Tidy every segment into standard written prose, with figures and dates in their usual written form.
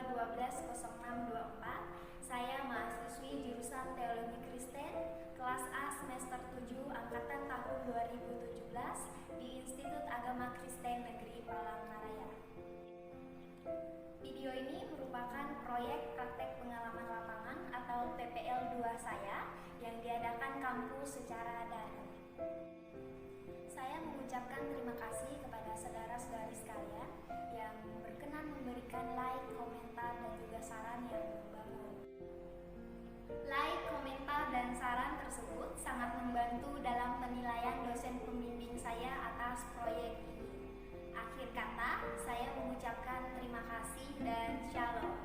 120624. Saya mahasiswi jurusan Teologi Kristen, kelas A semester 7 angkatan tahun 2017 di Institut Agama Kristen Negeri Palangkaraya. Video ini merupakan proyek praktek pengalaman lapangan atau PPL 2 saya yang diadakan kampus secara daring. Saya mengucapkan terima kasih kepada saudara-saudari sekalian yang berkenan memberikan like, komentar, dan juga saran yang membangun. Like, komentar, dan saran tersebut sangat membantu dalam penilaian dosen pembimbing saya atas proyek ini. Akhir kata, saya mengucapkan terima kasih dan shalom.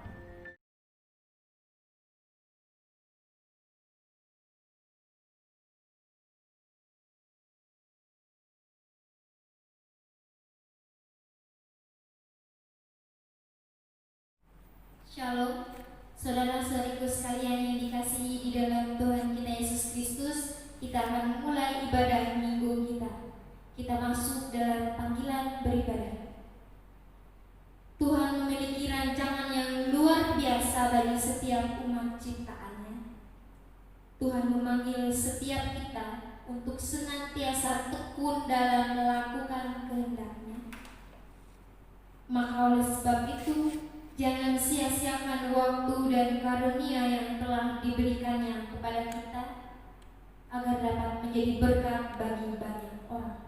Shalom, saudara-saudariku sekalian yang dikasihi di dalam Tuhan kita Yesus Kristus. Kita akan memulai ibadah minggu kita. Kita masuk dalam panggilan beribadah. Tuhan memiliki rancangan yang luar biasa bagi setiap umat ciptaannya. Tuhan memanggil setiap kita untuk senantiasa tekun dalam melakukan kehendak-Nya. Maka oleh sebab itu, jangan sia-siakan waktu dan karunia yang telah diberikannya kepada kita agar dapat menjadi berkat bagi banyak orang.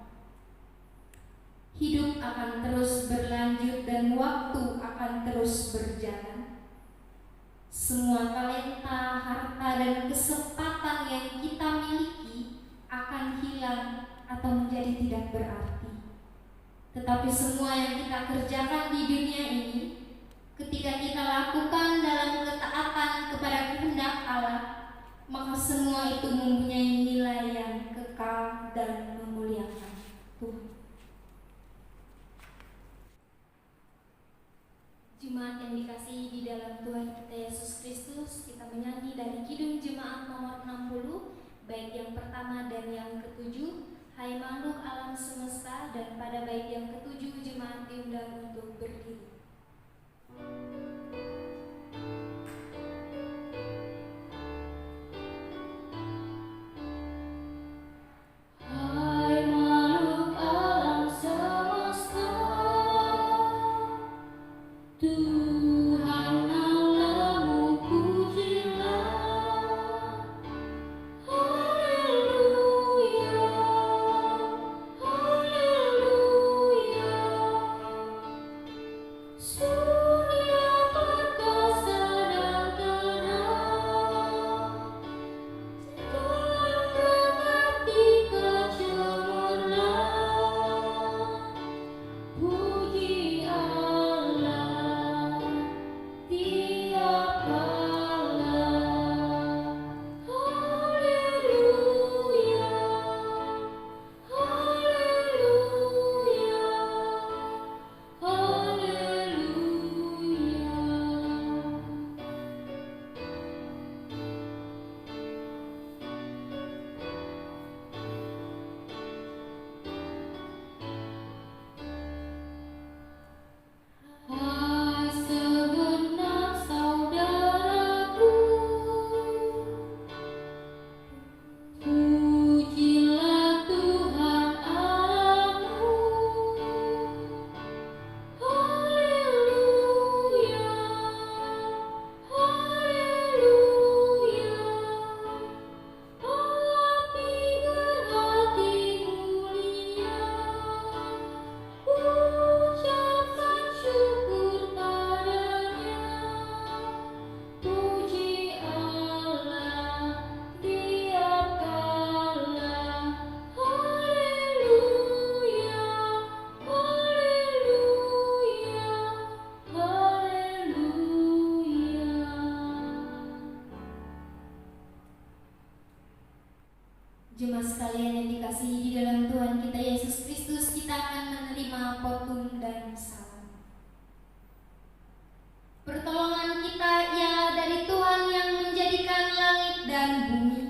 Hidup akan terus berlanjut dan waktu akan terus berjalan. Semua talenta, harta, dan kesempatan yang kita miliki akan hilang atau menjadi tidak berarti. Tetapi semua yang kita kerjakan di dunia ini, ketika kita lakukan dalam ketaatan kepada kehendak Allah, maka semua itu mempunyai nilai yang kekal dan memuliakan Tuhan. Jemaat yang dikasihi di dalam Tuhan kita Yesus Kristus, kita menyanyi dari Kidung Jemaat nomor 60, bait yang pertama dan yang ketujuh, Hai makhluk alam semesta, dan pada bait yang ketujuh jemaat diundang untuk berdiri. Jemaat sekalian yang dikasihi di dalam Tuhan kita Yesus Kristus, kita akan menerima potun dan salam. Pertolongan kita ialah dari Tuhan yang menjadikan langit dan bumi,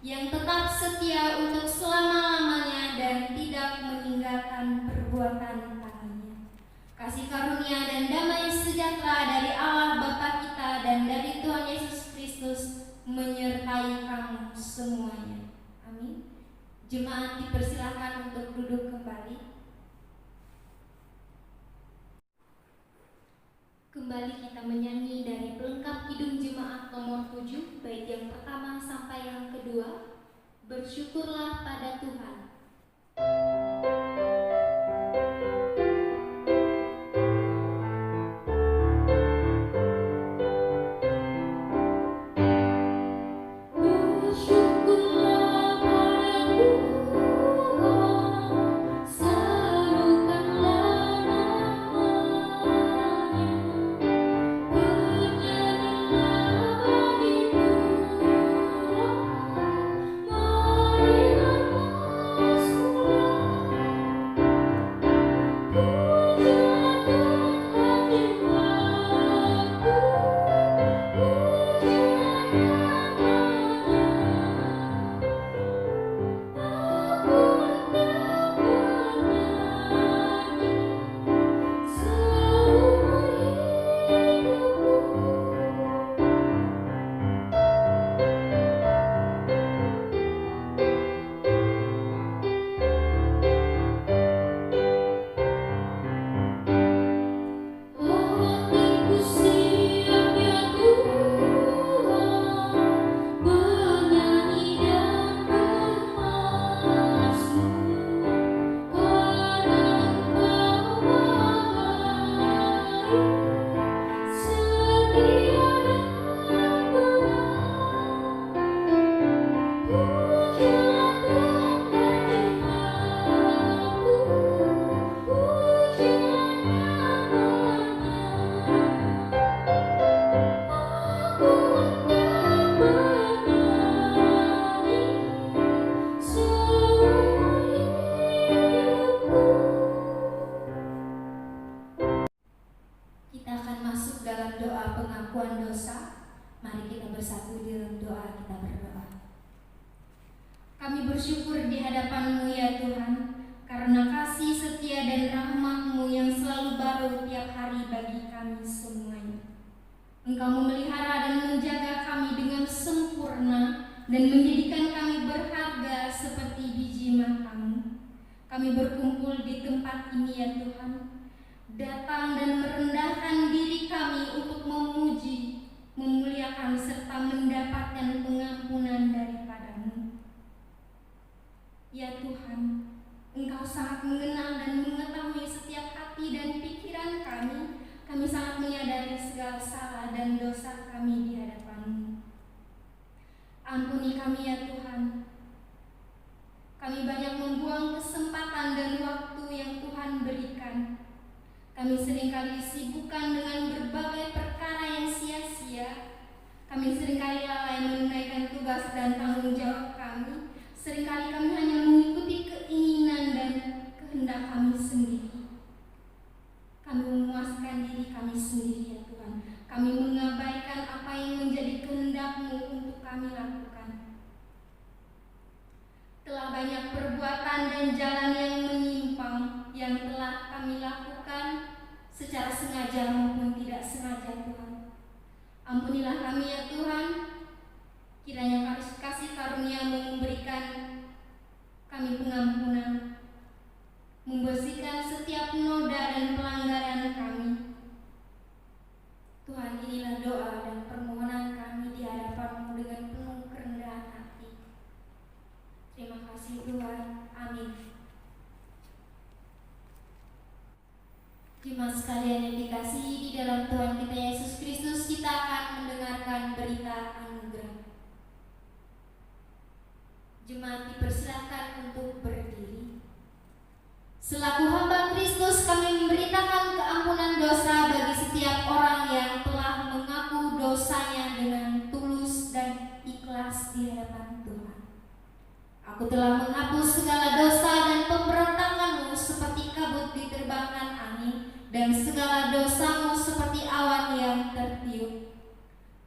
yang tetap setia untuk selama-lamanya dan tidak meninggalkan perbuatan tangannya. Kasih karunia dan damai sejahtera dari Allah menyertai kamu semuanya. Amin. Jemaat dipersilakan untuk duduk kembali. Kembali kita menyanyi dari pelengkap Kidung Jemaat nomor 7, bait yang pertama sampai yang kedua. Bersyukurlah pada Tuhan. Kita akan masuk dalam doa pengakuan dosa. Mari kita bersatu di dalam doa, kita berdoa. Kami bersyukur di hadapan-Mu ya Tuhan, karena kasih setia dan rahmat-Mu yang selalu baru tiap hari bagi kami semuanya. Engkau memelihara dan menjaga kami dengan sempurna dan menjadikan kami berharga seperti biji matamu. Kami berkumpul di tempat ini ya Tuhan, datang dan merendahkan diri kami untuk memuji, memuliakan serta mendapatkan pengampunan daripada-Mu. Ya Tuhan, Engkau sangat mengenal dan mengetahui setiap hati dan pikiran kami. Kami sangat menyadari segala salah dan dosa kami di hadapan-Mu. Ampuni kami ya Tuhan. Kami banyak membuang kesempatan dan waktu yang Tuhan berikan. Kami seringkali disibukkan dengan berbagai perkara yang sia-sia. Kami seringkali lalai menunaikan tugas dan tanggung jawab kami. Seringkali kami hanya mengikuti keinginan dan kehendak kami sendiri. Kami memuaskan diri kami sendiri ya Tuhan. Kami mengabaikan apa yang menjadi kehendak-Mu untuk kami lakukan. Telah banyak perbuatan dan jalan yang menyimpang yang telah kami lakukan secara sengaja maupun tidak sengaja Tuhan. Ampunilah kami ya Tuhan. Kiranya kasih karunia-Mu memberikan kami pengampunan, membersihkan setiap noda dan pelanggaran kami. Tuhan, inilah doa dan permohonan kami di hadapan-Mu dengan penuh kerendahan hati. Terima kasih Tuhan. Amin. Jemaat sekalian yang dikasihi di dalam Tuhan kita Yesus Kristus, kita akan mendengarkan berita anugerah. Jemaat dipersilakan untuk berdiri. Selaku hamba Kristus, kami memberitakan keampunan dosa bagi setiap orang yang telah mengaku dosanya dengan tulus dan ikhlas di hadapan Tuhan. Aku telah menghapus segala dosa dan pemberontakan-Mu seperti kabut diterbangkan angin, dan segala dosa-Mu seperti awan yang tertiup.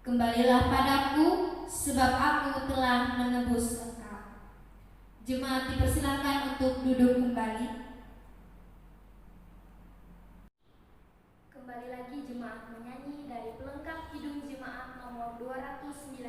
Kembalilah padaku, sebab aku telah menebus Engkau. Jemaat dipersilakan untuk duduk kembali. Kembali lagi jemaat menyanyi dari pelengkap Kidung Jemaat nomor 219,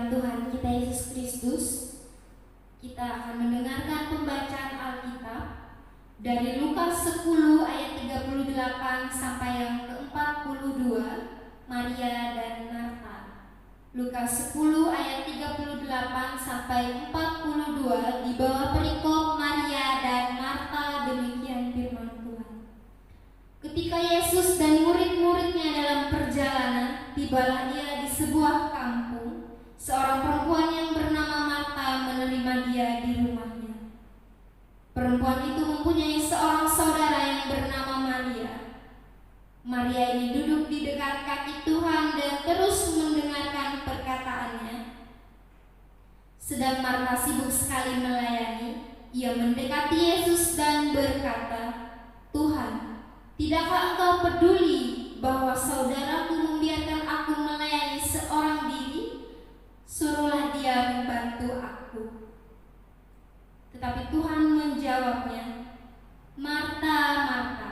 dalam Tuhan kita Yesus Kristus, kita akan mendengarkan pembacaan Alkitab dari Lukas 10 ayat 38 sampai yang ke-42, Maria dan Marta. Lukas 10 ayat 38 sampai 42 di bawah perikop Maria dan Marta, demikian firman Tuhan. Ketika Yesus dan murid-muridnya dalam perjalanan, tibalah ia di sebuah kampung. Seorang perempuan yang bernama Marta menerima dia di rumahnya. Perempuan itu mempunyai seorang saudara yang bernama Maria. Maria ini duduk di dekat kaki Tuhan dan terus mendengarkan perkataannya. Sedang Marta sibuk sekali melayani, ia mendekati Yesus dan berkata, "Tuhan, tidakkah Engkau peduli bahwa saudaraku membiarkan aku melayani seorang diri? Suruhlah dia membantu aku." Tetapi Tuhan menjawabnya, "Marta, Marta,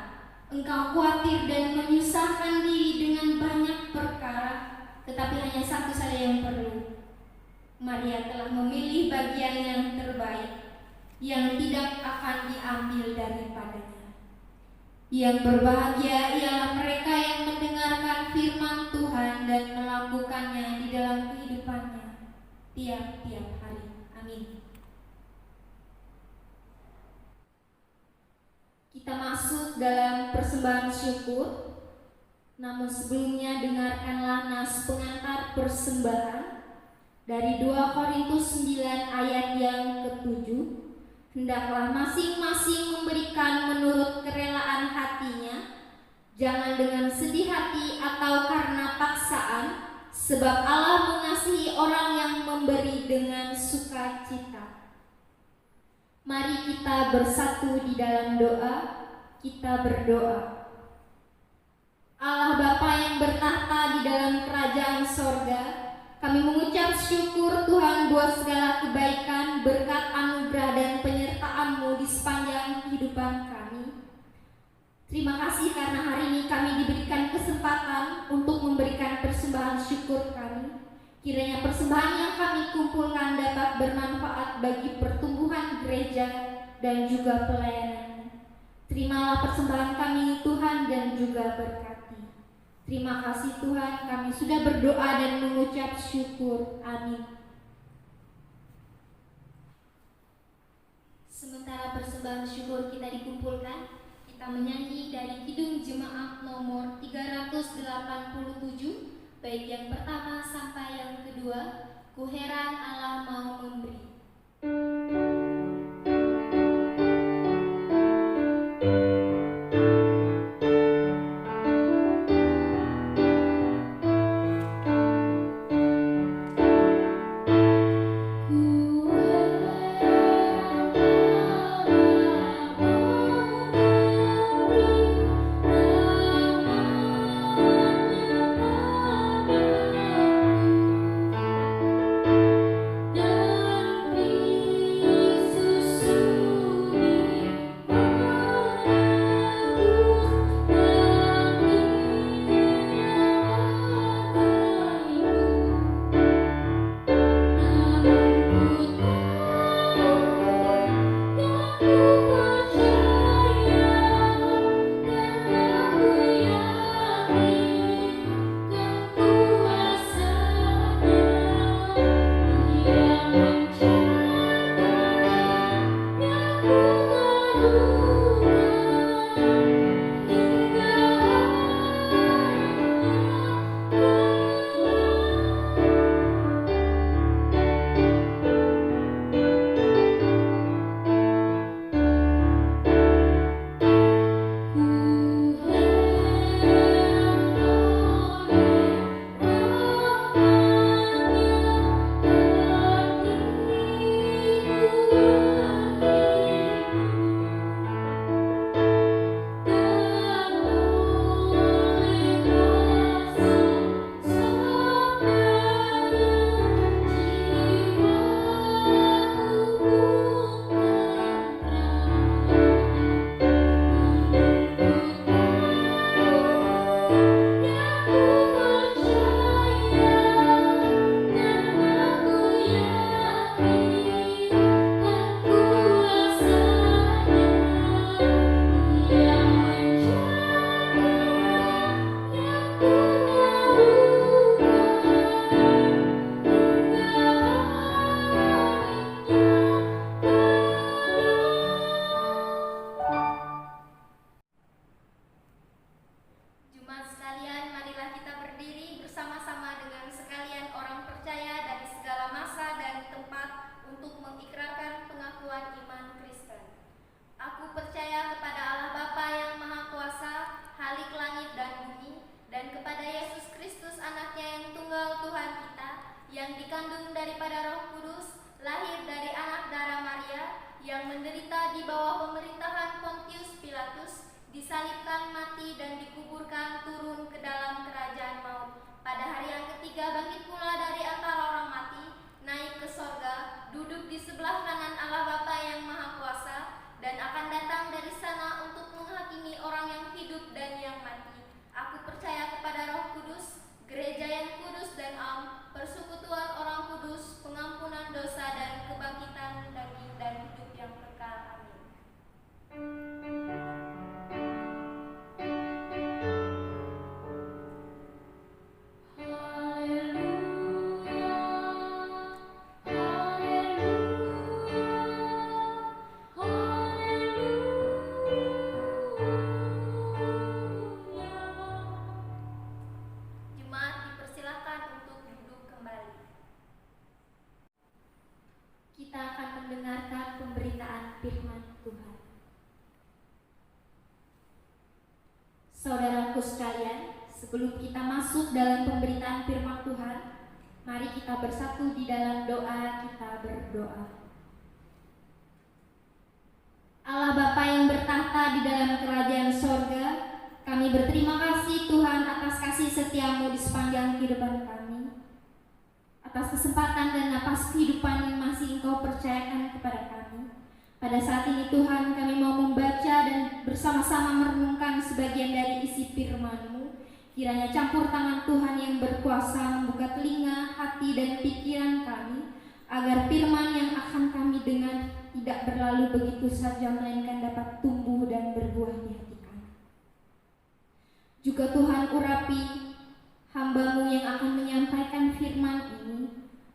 engkau khawatir dan menyusahkan diri dengan banyak perkara, tetapi hanya satu saja yang perlu. Maria telah memilih bagian yang terbaik, yang tidak akan diambil daripadanya. Yang berbahagia ialah mereka yang mendengarkan firman Tuhan dan melakukannya di dalam kehidupannya tiap-tiap hari." Amin. Kita masuk dalam persembahan syukur. Namun sebelumnya dengarkanlah nas pengantar persembahan dari 2 Korintus 9 ayat yang ke-7. Hendaklah masing-masing memberikan menurut kerelaan hatinya, jangan dengan sedih hati atau karena paksaan, sebab Allah mengasihi orang yang memberi dengan sukacita. Mari kita bersatu di dalam doa. Kita berdoa. Allah Bapa yang bertahta di dalam kerajaan sorga, kami mengucap syukur Tuhan buat segala kebaikan, berkat anugerah dan penyertaan-Mu di sepanjang kehidupan kami. Terima kasih karena hari ini kami diberikan kesempatan untuk memberikan persembahan syukur kami. Kiranya persembahan yang kami kumpulkan dapat bermanfaat bagi pertumbuhan gereja dan juga pelayanan. Terimalah persembahan kami Tuhan dan juga berkati. Terima kasih Tuhan, kami sudah berdoa dan mengucap syukur. Amin. Sementara persembahan syukur kita dikumpulkan, kita menyanyi dari Kidung Jemaat nomor 387, baik yang pertama sampai yang kedua, Ku heran Allah mau memberi. Dan daripada Roh Kudus, lahir dari anak darah Maria, yang menderita di bawah pemerintahan Pontius Pilatus, disalibkan, mati, dan dikuburkan, turun ke dalam kerajaan maut. Pada hari yang ketiga bangkit pula dari antara orang mati, naik ke sorga, duduk di sebelah kanan Allah Bapa yang Maha Kuasa, dan akan datang dari sana untuk menghakimi orang yang hidup dan yang mati. Aku percaya kepada Roh Kudus, gereja yang kudus dan am, persekutuan orang kudus, pengampunan dosa dan kebangkitan daging dan hidup yang kekal. Amin. Kita akan mendengarkan pemberitaan firman Tuhan. Saudaraku sekalian, sebelum kita masuk dalam pemberitaan firman Tuhan, mari kita bersatu di dalam doa. Kita berdoa. Allah Bapa yang bertahta di dalam kerajaan sorga, kami berterima kasih Tuhan atas kasih setia-Mu di sepanjang kehidupan kami, atas kesempatan dan napas kehidupan yang masih Engkau percayakan kepada kami. Pada saat ini Tuhan, kami mau membaca dan bersama-sama merenungkan sebagian dari isi firman-Mu. Kiranya campur tangan Tuhan yang berkuasa membuka telinga, hati, dan pikiran kami, agar firman yang akan kami dengar tidak berlalu begitu saja, melainkan dapat tumbuh dan berbuah di hati kami. Juga Tuhan, urapi hamba-Mu yang akan menyampaikan firman ini.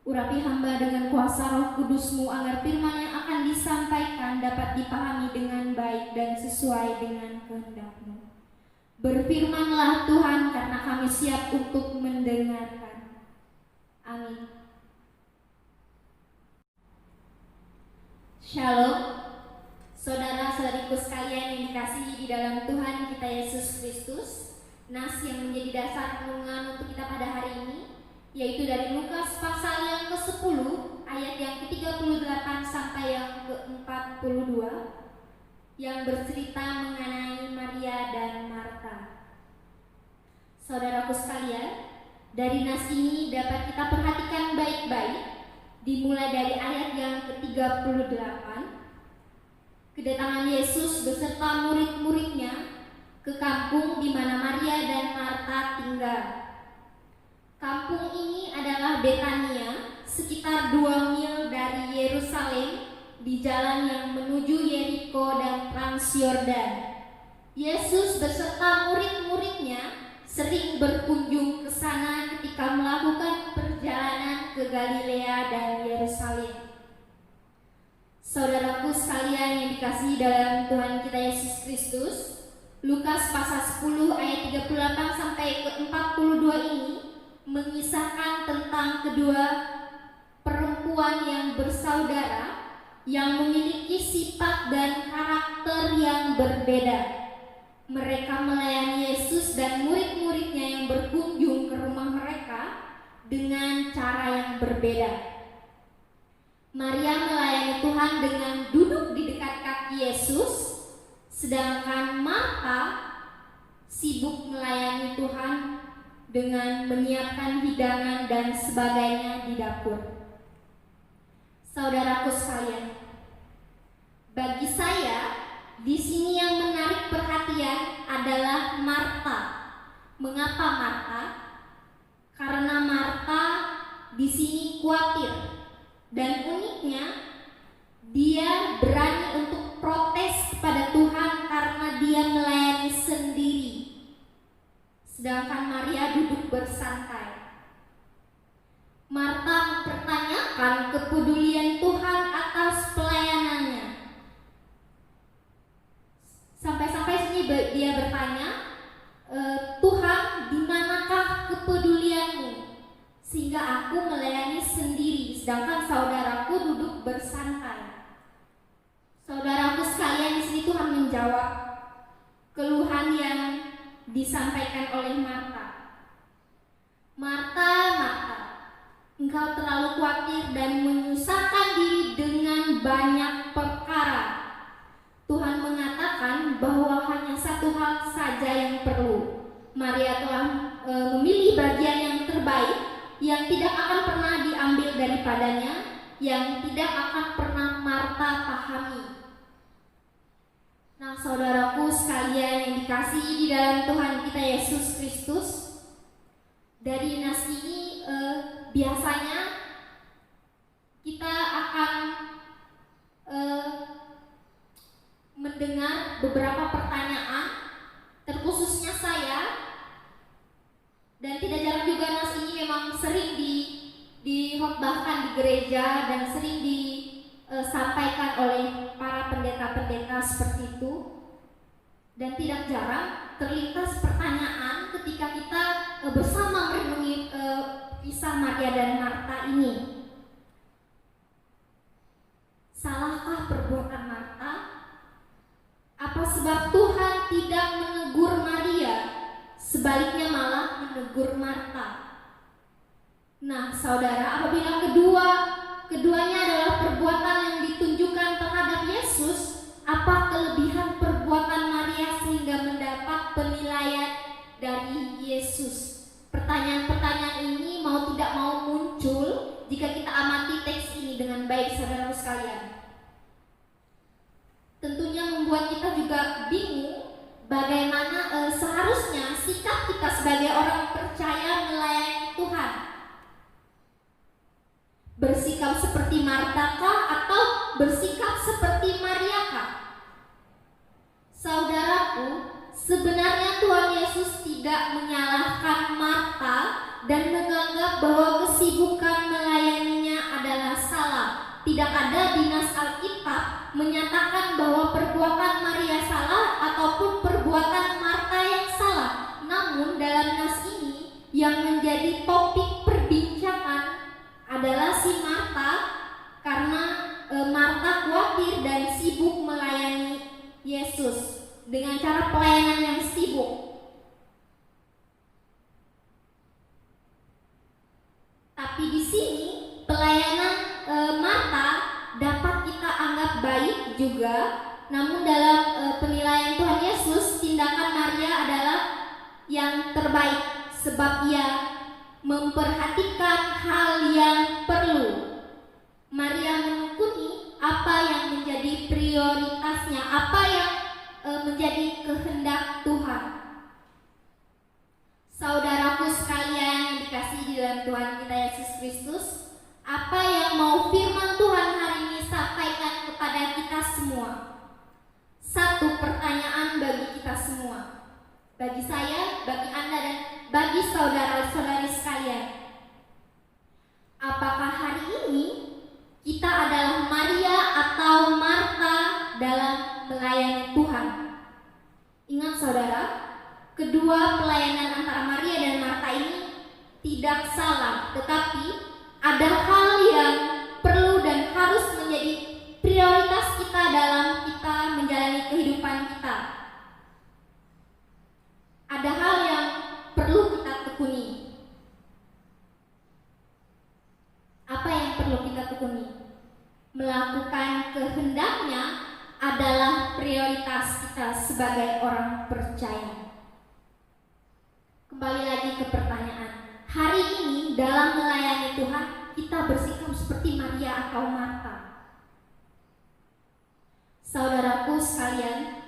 Urapi hamba dengan kuasa Roh Kudus-Mu, agar firman yang akan disampaikan dapat dipahami dengan baik dan sesuai dengan kehendak-Mu. Berfirmanlah Tuhan, karena kami siap untuk mendengarkan. Amin. Shalom, saudara-saudariku sekalian yang dikasihi di dalam Tuhan kita Yesus Kristus. Nas yang menjadi dasar renungan untuk kita pada hari ini yaitu dari Lukas pasal yang ke-10 ayat yang ke-38 sampai yang ke-42 yang bercerita mengenai Maria dan Marta. Saudaraku sekalian, dari nas ini dapat kita perhatikan baik-baik, dimulai dari ayat yang ke-38. Kedatangan Yesus beserta murid-muridnya ke kampung di mana Maria dan Marta tinggal. Kampung ini adalah Betania, sekitar 2 mil dari Yerusalem, di jalan yang menuju Yeriko dan Transyordan. Yesus beserta murid-muridnya sering berkunjung ke sana ketika melakukan perjalanan ke Galilea dan Yerusalem. Saudaraku sekalian yang dikasihi dalam Tuhan kita Yesus Kristus, Lukas pasal 10 ayat 38 sampai ke 42 ini mengisahkan tentang kedua perempuan yang bersaudara yang memiliki sifat dan karakter yang berbeda. Mereka melayani Yesus dan murid-muridnya yang berkunjung ke rumah mereka dengan cara yang berbeda. Maria melayani Tuhan dengan duduk di dekat kaki Yesus, sedangkan Marta sibuk melayani Tuhan dengan menyiapkan hidangan dan sebagainya di dapur. Saudaraku sekalian, bagi saya di sini yang menarik perhatian adalah Marta. Mengapa Marta? Karena Marta di sini khawatir, dan uniknya dia berani untuk protes kepada Tuhan karena dia melayani sendiri, sedangkan Maria duduk bersantai. Marta mempertanyakan kepedulian Tuhan atas pelayanannya. Sampai-sampai sini dia bertanya, Tuhan, di manakah kepedulianmu sehingga aku melayani sendiri, sedangkan saudaraku duduk bersantai. Saudaraku sekalian, di sini Tuhan menjawab keluhan yang disampaikan oleh Marta. Marta, Marta, Engkau terlalu khawatir dan menyusahkan diri dengan banyak perkara. Tuhan mengatakan bahwa hanya satu hal saja yang perlu. Maria telah memilih bagian yang terbaik, yang tidak akan pernah diambil daripadanya, yang tidak akan pernah Marta pahami. Nah, saudaraku sekalian yang dikasihi di dalam Tuhan kita Yesus Kristus, dari nas ini biasanya kita akan mendengar beberapa pertanyaan, terkhususnya saya, dan tidak jarang juga nas ini memang sering dihotbahkan di gereja dan sering disampaikan oleh para pendeta-pendeta seperti itu. Dan tidak jarang terlintas pertanyaan ketika kita bersama merenungi kisah Maria dan Marta ini. Salahkah perbuatan Marta? Apa sebab Tuhan tidak menegur Maria, sebaliknya malah menegur Marta? Nah, saudara, apabila keduanya adalah perbuatan yang ditunjukkan terhadap Yesus, apa kelebihan perbuatan Maria sehingga mendapat penilaian dari Yesus? Pertanyaan-pertanyaan ini mau tidak mau muncul jika kita amati teks ini dengan baik, saudara sekalian. Tentunya membuat kita juga bingung bagaimana seharusnya sikap kita sebagai orang percaya melayani Tuhan. Bersikap seperti Marta kah atau bersikap seperti Maria kah? Saudaraku, sebenarnya Tuhan Yesus tidak menyalahkan Marta dan menganggap bahwa kesibukan melayaninya adalah salah. Tidak ada di nas Alkitab menyatakan bahwa perbuatan Maria salah ataupun perbuatan Marta yang salah. Namun dalam nas ini yang menjadi topik perbincangan adalah si Marta, karena Marta khawatir dan sibuk melayani Yesus dengan cara pelayanan yang sibuk. Tapi di sini pelayanan Marta dapat kita anggap baik juga, namun dalam penilaian Tuhan Yesus, tindakan Maria adalah yang terbaik sebab ia memperhatikan hal yang perlu. Maria menekuni apa yang menjadi prioritasnya, apa yang menjadi kehendak Tuhan. Saudaraku sekalian yang dikasihi di dalam Tuhan kita Yesus Kristus, apa yang mau firman Tuhan hari ini sampaikan kepada kita semua? Satu pertanyaan bagi kita semua, bagi saya, bagi Anda, dan bagi saudara-saudari sekalian. Apakah hari ini kita adalah Maria atau Marta dalam melayani Tuhan? Ingat saudara, kedua pelayanan antara Maria dan Marta ini tidak salah, tetapi ada hal yang perlu dan harus menjadi prioritas kita dalam kita menjalani kehidupan kita. Ada hal yang perlu kita tekuni. Apa yang perlu kita tekuni? Melakukan kehendaknya adalah prioritas kita sebagai orang percaya. Kembali lagi ke pertanyaan. Hari ini dalam melayani Tuhan, kita bersikap seperti Maria atau Marta? Saudaraku sekalian,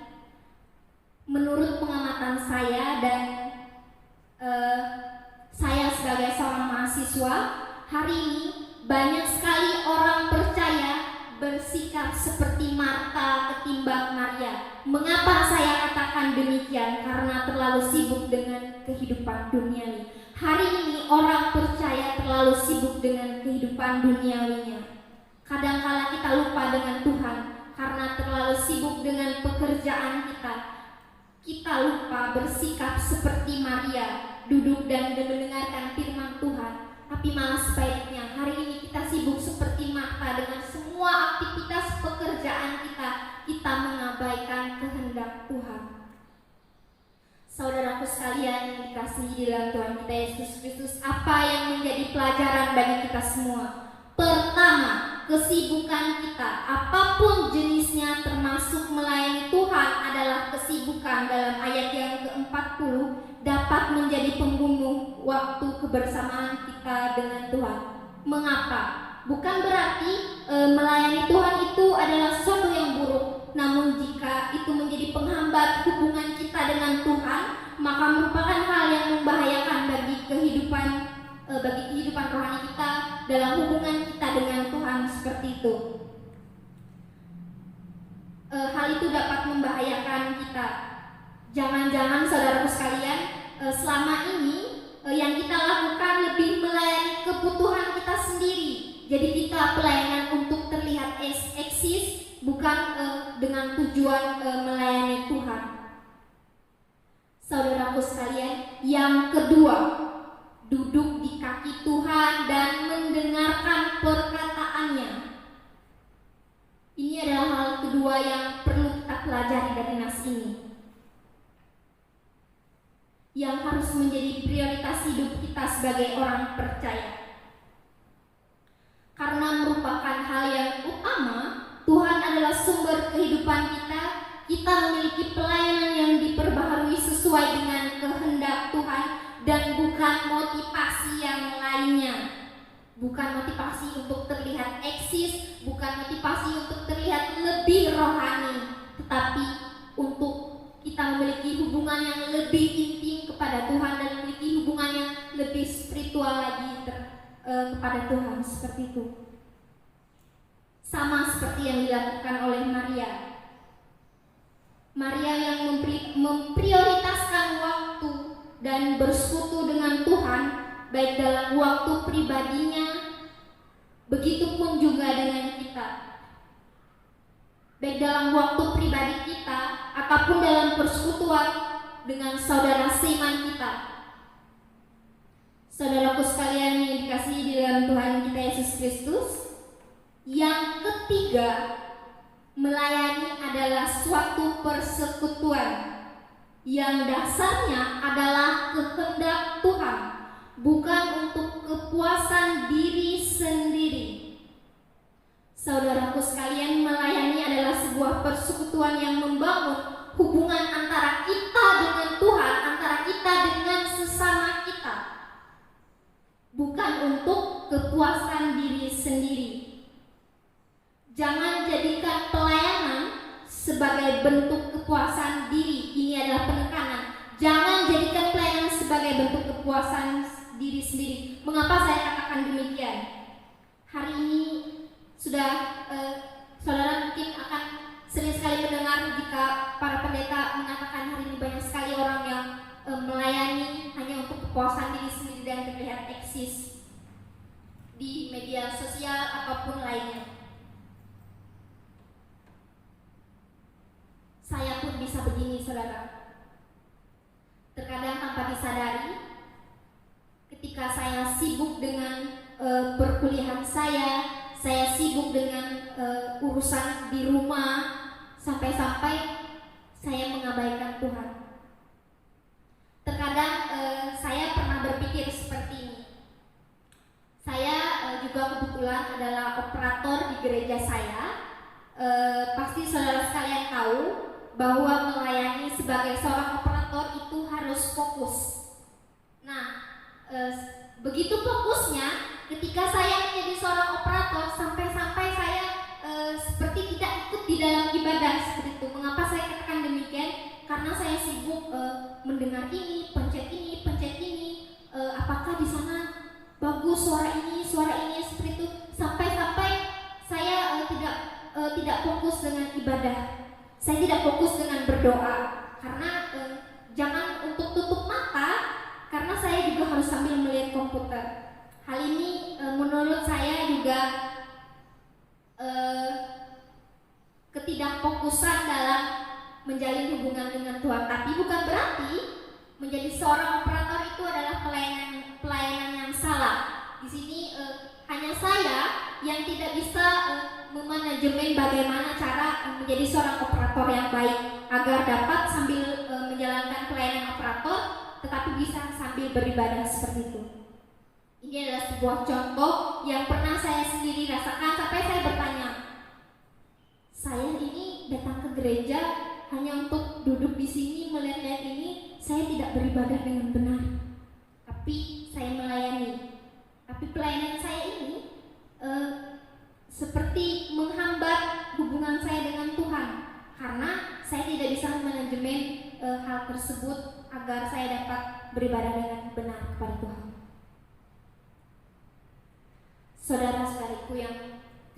menurut pengamatan saya dan saya sebagai seorang mahasiswa, hari ini banyak sekali orang percaya bersikap seperti Marta ketimbang Maria. Mengapa saya katakan demikian? Karena terlalu sibuk dengan kehidupan duniawi. Hari ini orang percaya terlalu sibuk dengan kehidupan duniawinya. Kadangkala kita lupa dengan Tuhan karena terlalu sibuk dengan pekerjaan kita. Kita lupa bersikap seperti Maria, duduk dan mendengarkan firman Tuhan. Tapi malah sebaliknya, hari ini kita sibuk seperti Marta dengan semua aktivitas pekerjaan kita mengabaikan kehendak Tuhan. Saudaraku sekalian sekalian yang dikasihi di dalam Tuhan kita Yesus Kristus, apa yang menjadi pelajaran bagi kita semua? Pertama, kesibukan kita, apapun jenisnya termasuk melayani Tuhan, adalah kesibukan dalam ayat yang ke-40 dapat menjadi pembunuh waktu kebersamaan kita dengan Tuhan. Mengapa? Bukan berarti melayani Tuhan itu adalah sesuatu yang buruk, namun jika itu menjadi penghambat hubungan kita dengan Tuhan, maka merupakan hal yang membahayakan bagi kehidupan rohani kita dalam hubungan kita dengan Tuhan seperti itu. Hal itu dapat membahayakan kita. Jangan-jangan saudaraku sekalian, selama ini yang kita lakukan lebih melayani kebutuhan kita sendiri. Jadi kita pelayanan untuk terlihat eksis, bukan dengan tujuan melayani Tuhan. Saudaraku sekalian, yang kedua, duduk di kaki Tuhan dan mendengarkan perkataannya. Ini adalah hal kedua yang perlu kita pelajari dari nas ini, yang harus menjadi prioritas hidup kita sebagai orang percaya. Karena merupakan hal yang utama, Tuhan adalah sumber kehidupan kita. Kita memiliki pelayanan yang diperbaharui sesuai dengan kehendak Tuhan dan bukan motivasi yang lainnya. Bukan motivasi untuk terlihat eksis, bukan motivasi untuk terlihat lebih rohani, tetapi untuk kita memiliki hubungan yang lebih intim kepada Tuhan dan memiliki hubungan yang lebih spiritual lagi kepada Tuhan, seperti itu. Sama seperti yang dilakukan oleh Maria. Maria yang memprioritaskan waktu dan bersekutu dengan Tuhan, baik dalam waktu pribadinya, begitupun juga dengan kita. Baik dalam waktu pribadi kita ataupun dalam persekutuan dengan saudara seiman kita. Saudaraku sekalian yang dikasihi di dalam Tuhan kita Yesus Kristus, yang ketiga, melayani adalah suatu persekutuan yang dasarnya adalah kehendak Tuhan, bukan untuk kepuasan diri sendiri. Saudaraku sekalian, melayani adalah sebuah persekutuan yang membangun hubungan antara kita dengan Tuhan, antara kita dengan sesama kita, bukan untuk kepuasan diri sendiri. Jangan jadikan pelayanan sebagai bentuk kepuasan diri. Ini adalah penekanan. Jangan jadikan pelayanan sebagai bentuk kepuasan diri sendiri. Mengapa saya katakan demikian? Hari ini sudah saudara mungkin akan sering sekali mendengar jika para pendeta mengatakan hari ini banyak sekali orang yang melayani hanya untuk kepuasan diri sendiri dan terlihat eksis di media sosial ataupun lainnya. Saya pun bisa begini, saudara. Terkadang tanpa disadari, ketika saya sibuk dengan perkuliahan saya sibuk dengan urusan di rumah, sampai-sampai saya mengabaikan Tuhan. Terkadang saya pernah berpikir seperti ini. Saya juga kebetulan adalah operator di gereja saya. Pasti saudara sekalian tahu bahwa melayani sebagai seorang operator itu harus fokus. Nah, begitu fokusnya ketika saya menjadi seorang operator, sampai-sampai saya seperti tidak ikut di dalam ibadah seperti itu. Mengapa saya katakan demikian? Karena saya sibuk mendengar ini, pencet ini, apakah di sana bagus suara ini seperti itu, sampai-sampai saya tidak fokus dengan ibadah. Saya tidak fokus dengan berdoa, karena jangan untuk tutup mata, karena saya juga harus sambil melihat komputer. Hal ini menurut saya juga ketidakfokusan dalam menjalin hubungan dengan Tuhan. Tapi bukan berarti menjadi seorang operator itu adalah pelayanan yang salah. Di sini hanya saya yang tidak bisa memanajemen bagaimana cara menjadi seorang operator yang baik agar dapat sambil menjalankan pelayanan operator tetapi bisa sambil beribadah seperti itu. Ini adalah sebuah contoh yang pernah saya sendiri rasakan sampai saya bertanya, saya ini datang ke gereja hanya untuk duduk di sini melihat-lihat ini, saya tidak beribadah dengan benar. Tapi saya melayani. Tapi pelayanan saya ini seperti menghambat hubungan saya dengan Tuhan, karena saya tidak bisa manajemen hal tersebut agar saya dapat beribadah dengan benar kepada Tuhan. Saudara-saudariku yang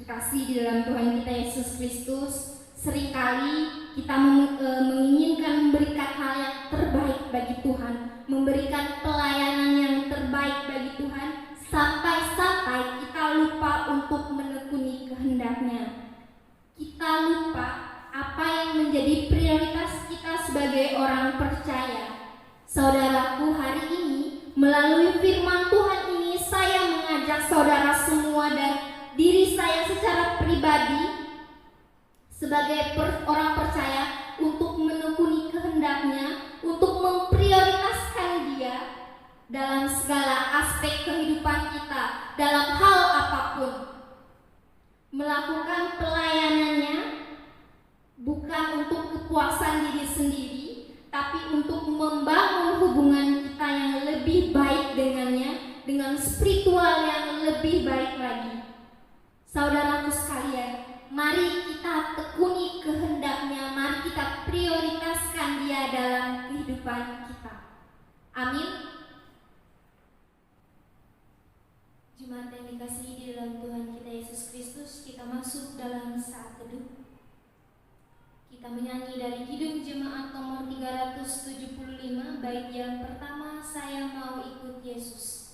terkasih di dalam Tuhan kita Yesus Kristus, seringkali kita menginginkan memberikan hal yang terbaik bagi Tuhan, memberikan pelayanan yang terbaik bagi Tuhan, sampai-sampai kita lupa untuk menekuni kehendak-Nya. Kita lupa apa yang menjadi prioritas kita sebagai orang percaya. Saudaraku, hari ini melalui firman Tuhan ini saya mengajak saudara semua dan diri saya secara pribadi sebagai orang percaya untuk menekuni kehendak-Nya, untuk memprioritaskan Dia dalam segala aspek kehidupan kita, dalam hal apapun. Melakukan pelayanannya bukan untuk kepuasan diri sendiri, tapi untuk membangun hubungan kita yang lebih baik dengannya, dengan spiritual yang lebih baik lagi. Saudaraku sekalian, mari kita tekuni kehendak-Nya, mari kita prioritaskan Dia dalam kehidupan kita. Amin. Jemaat yang dikasihi di dalam Tuhan kita Yesus Kristus, kita masuk dalam saat teduh. Kita menyanyi dari Kidung Jemaat nomor 375, bait yang pertama, Saya Mau Ikut Yesus.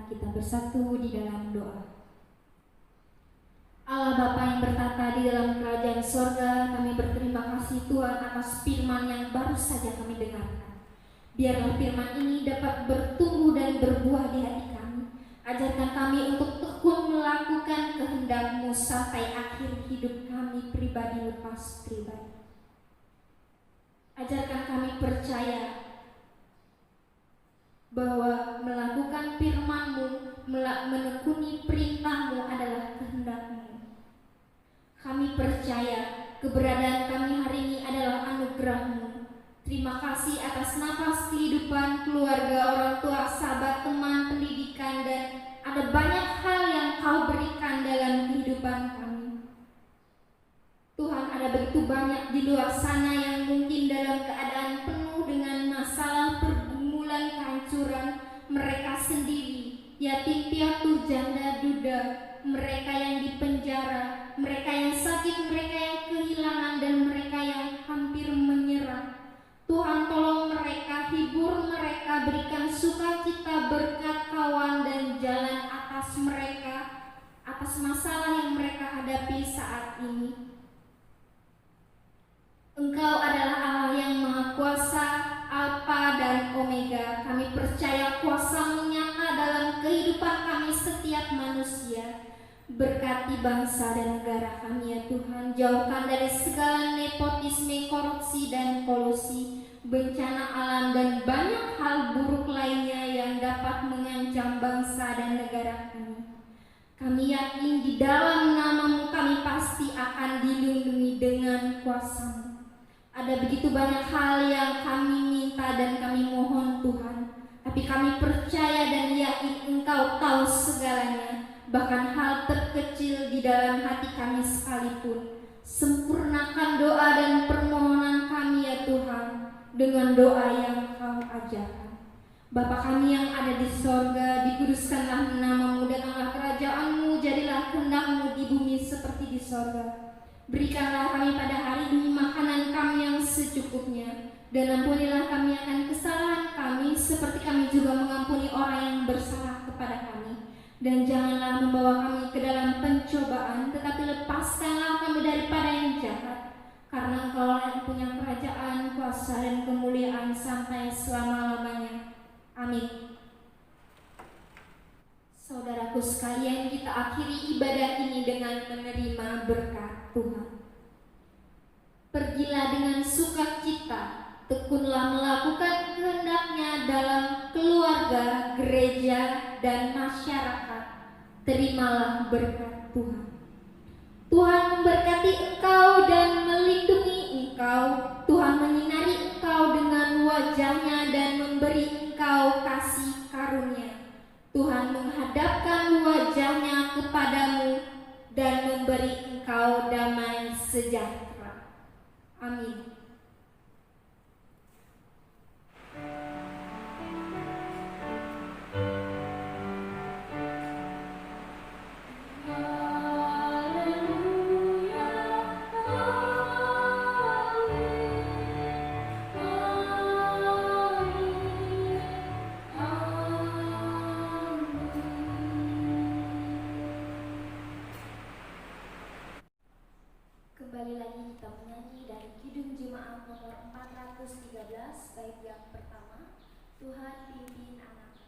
Kita bersatu di dalam doa. Allah Bapa yang bertata di dalam kerajaan sorga, kami berterima kasih Tuhan atas firman yang baru saja kami dengarkan. Biarlah firman ini dapat bertumbuh dan berbuah di hati kami. Ajarkan kami untuk tekun melakukan kehendak-Mu sampai akhir hidup kami pribadi lepas pribadi. Ajarkan kami percaya bahwa melakukan firman-Mu, menekuni perintah-Mu adalah kehendak-Mu. Kami percaya keberadaan kami hari ini adalah anugerah-Mu. Terima kasih atas nafas kehidupan, keluarga, orang tua, sahabat, teman, pendidikan, dan ada banyak hal yang Kau berikan dalam kehidupan kami. Tuhan, ada begitu banyak di luar sana yang mungkin dalam keadaan penuh dengan masalah, pergumulan, kehancuran, mereka sendiri, yatim piatu, janda duda, mereka yang dipenjara, mereka yang sakit, mereka yang kehilangan, dan mereka yang hampir menyerah. Tuhan, tolong mereka, hibur mereka, berikan sukacita, berkat, kawan, dan jalan atas mereka, atas masalah yang mereka hadapi saat ini. Engkau adalah Allah yang Maha Kuasa, Alfa dan Omega. Kami percaya kuasa Berkati bangsa dan negara kami ya Tuhan. Jauhkan dari segala nepotisme, korupsi dan kolusi, bencana alam dan banyak hal buruk lainnya yang dapat mengancam bangsa dan negara kami. Kami yakin di dalam nama-Mu kami pasti akan dilindungi dengan kuasa-Mu. Ada begitu banyak hal yang kami minta dan kami mohon Tuhan, tapi kami percaya dan yakin Engkau tahu segalanya, bahkan hal terkecil di dalam hati kami sekalipun. Sempurnakan doa dan permohonan kami ya Tuhan dengan doa yang Kau ajarkan. Bapa kami yang ada di sorga, dikuduskanlah nama-Mu, datanglah kerajaan-Mu, jadilah kehendak-Mu di bumi seperti di sorga. Berikanlah kami pada hari ini makanan kami yang secukupnya, dan ampunilah kami akan kesalahan kami seperti kami juga mengampuni orang yang bersalah kepada kami. Dan janganlah membawa kami ke dalam pencobaan, tetapi lepaskanlah kami daripada yang jahat. Karena Engkaulah yang punya kerajaan, kuasa, dan kemuliaan sampai selama-lamanya. Amin. Saudaraku sekalian, kita akhiri ibadah ini dengan menerima berkat Tuhan. Pergilah dengan sukacita, tekunlah melakukan kehendak-Nya dalam keluarga, gereja, dan masyarakat. Terimalah berkat Tuhan. Tuhan memberkati engkau dan melindungi engkau. Tuhan menyinari engkau dengan wajah-Nya dan memberi engkau kasih karunia. Tuhan menghadapkan wajah-Nya kepadamu dan memberi engkau damai sejahtera. Amin. Kembali lagi kita menyanyi dari Kidung Jemaat nomor 413 bait yang pertama, Tuhan pimpin anak.